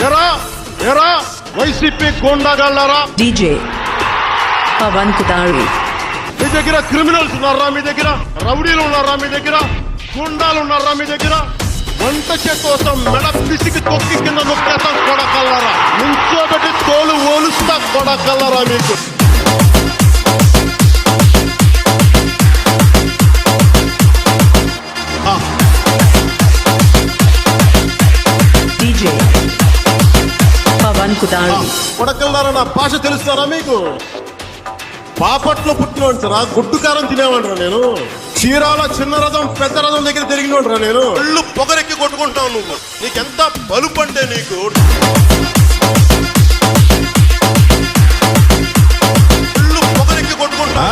ఎరా YCP గోండాగాళ్ళారా? DJ Pawan కుదారి. మీ దగ్గర criminals ఉన్నారా? మీ దగ్గర రౌడీలు ఉన్నారా? మీ దగ్గర గుండాలు ఉన్నారా? మీ దగ్గర వంట కోసం మెడ పిసికి తొక్కి కింద నొక్కేస్తా కొడకల్లారా? నుంచోబెట్టి తోలు ఓలుస్తా కొడకల్లారా? మీకు డీజే పవన్ కుదారి. కొడకల్లారా? నా భాష తెలుస్తారా మీకు? బాపట్లో పుట్టినవాడు సార్, గుడ్డు కారం తినేవాడురా నేను. చీరాల చిన్న రథం పెద్ద రథం దగ్గర తిరిగినవాడురా నేను. ఒళ్ళు పొగరెక్కి కొట్టుకుంటావు నువ్వు. నీకెంత బలుపు అంటే నీకు ఒళ్ళు పొగరెక్కి కొట్టుకుంటా.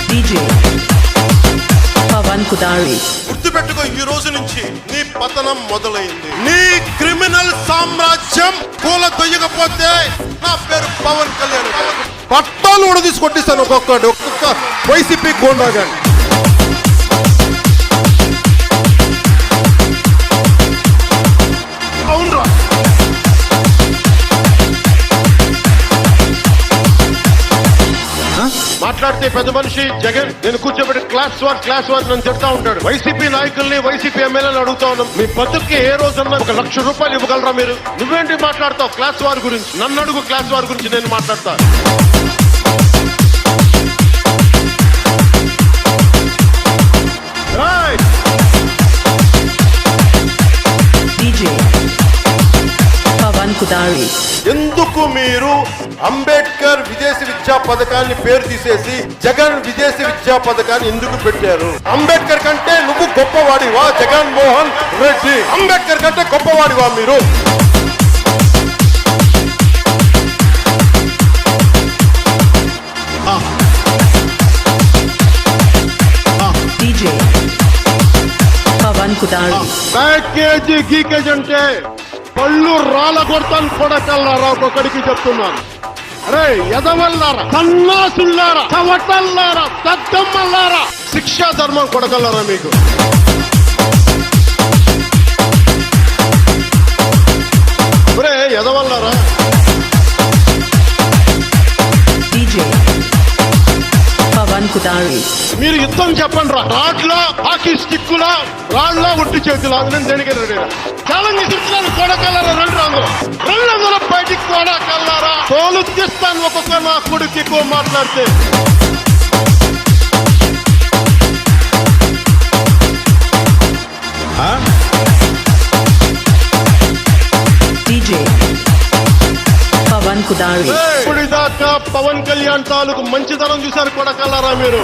డీజే పవన్ కుదారి. గుర్తుపెట్టుకో, ఈ రోజు నుంచి నీ పతనం మొదలైంది. నీ క్రిమినల్ సామ్రాజ్యం కూల తొయ్యకపోతే నా పేరు పవన్ కళ్యాణ్. పట్టాలు కూడా తీసి కొట్టిస్తాను ఒక్కొక్క వైసీపీ గోండాగా. అవునరా? మాట్లాడితే పెద్ద మనిషి జగన్ నేను కూర్చోబెట్టి క్లాస్ వార్ నన్ను తిడతా ఉంటాడు. వైసీపీ నాయకుల్ని వైసీపీ ఎమ్మెల్యేలు అడుగుతా ఉన్నాం, మీ బతుక్కి ఏ రోజన్నా ₹1,00,000 ఇవ్వగలరా మీరు? నువ్వేంటి మాట్లాడతావు క్లాస్ వార్ గురించి? నన్ను అడుగు క్లాస్ వార్ గురించి, నేను మాట్లాడతా. డీజే పవన్ కుదారి. ఎందుకు మీరు అంబేద్కర్ విదేశీ విద్యా పథకాన్ని పేరు తీసేసి జగన్ విదేశీ విద్యా పథకాన్ని ఎందుకు పెట్టారు? అంబేద్కర్ కంటే నువ్వు గొప్పవాడివా జగన్ మోహన్ రెడ్డి? అంబేద్కర్ కంటే గొప్పవాడివా మీరు? డీజే పవన్ కుదారి. ప్యాకేజీ గీకేజ్ అంటే పళ్ళు రాళ్ళ కొడతాను కొడకల్లారా? ఒక్కొక్కడికి చెప్తున్నాను. అరే ఎదవల్లారా, సన్నాసుల్లారా, చవటల్లారా, దద్దమ్మల్లారా, శిక్షా ధర్మం కొడకల్లారా మీకు? ఒరే ఎదవల్లారా. డీజే పవన్ కుదారి. మీరు యుద్ధం చెప్పండి రా. రాడ్లా హాకీ స్టిక్కులా రాళ్ళ ఒట్టి చేతులా నేను దేనికి రెడీ? ఛాలెంజ్ ఇస్తున్నాను కొడకల్లారా. రెండు బయటికి కొడకల్లారా. తోలు తీస్తాను ఒక్కొక్క నా కొడుకు ఎక్కువ మాట్లాడితే. డీజే పవన్ కుదారి. ఇప్పటిదాకా పవన్ కళ్యాణ్ తాలూకు మంచితనం చూశారు కొడకల్లారా మీరు.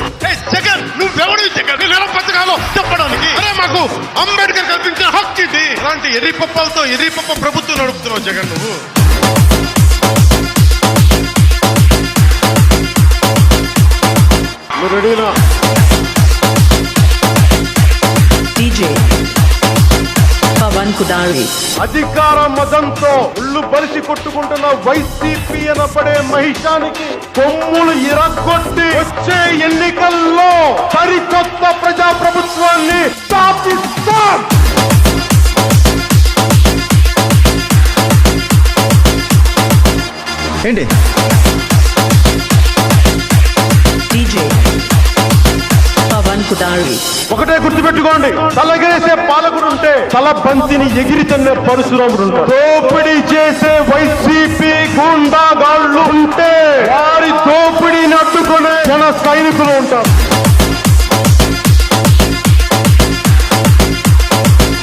జగన్ నువ్వెవడు? జగన్ నెల పథకాలు చెప్పడానికి అరే మాకు అంబేద్కర్ కల్పించిన హక్కు ఇది. ఇలాంటి ఎర్రిపప్పలతో ఎర్రిపప్ప ప్రభుత్వం నడుపుతున్నావు జగన్ నువ్వు. రెడీనా? డీజే పవన్ కుదారి. అధికార మదంతో ఉళ్ళు బలిసి కొట్టుకుంటున్న వైసీపీ అనబడే మహిషానికి కొమ్ములు ఇరగొట్టి వచ్చే ఎన్నికల్లో సరికొత్త ప్రజాప్రభుత్వాన్ని స్థాపిస్తాం. ఏంటి? డీజే పవన్ కుదారి. ఒకటే గుర్తుపెట్టుకోండి, తలగేసే పాలకుడు ఉంటే తల బంతిని ఎగిరి తన్నే పరశురాముడు ఉంటాడు. దోపిడీ చేసే వైసీపీ గూండాగాళ్ళు ఉంటే వారి దోపిడీని అడ్డుకునే జన సైనికులు ఉంటారు.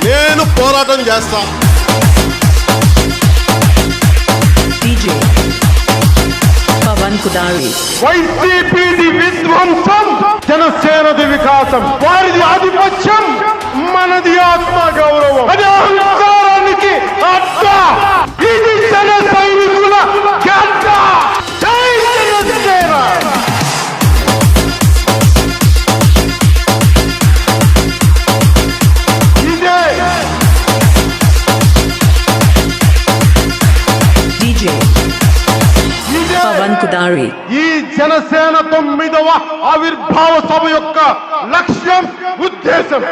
నేను పోరాటం చేస్తా. డీజే పవన్ కుదారి. వైసీపీది విధ్వంసం, జనసేనది వికాసం. వారిది ఆధిపత్యం, మనది ఆత్మ గౌరవం. అది అహంకారానికి అడ్డ. ఇది జన సైనికుల గడ్డ. జై జనసేన. ఇదే డీజే పవన్ కుదారి. ఈ జనసేన 9వ ఆవిర్భావ సభ యొక్క లక్ష్యం, ఉద్దేశం.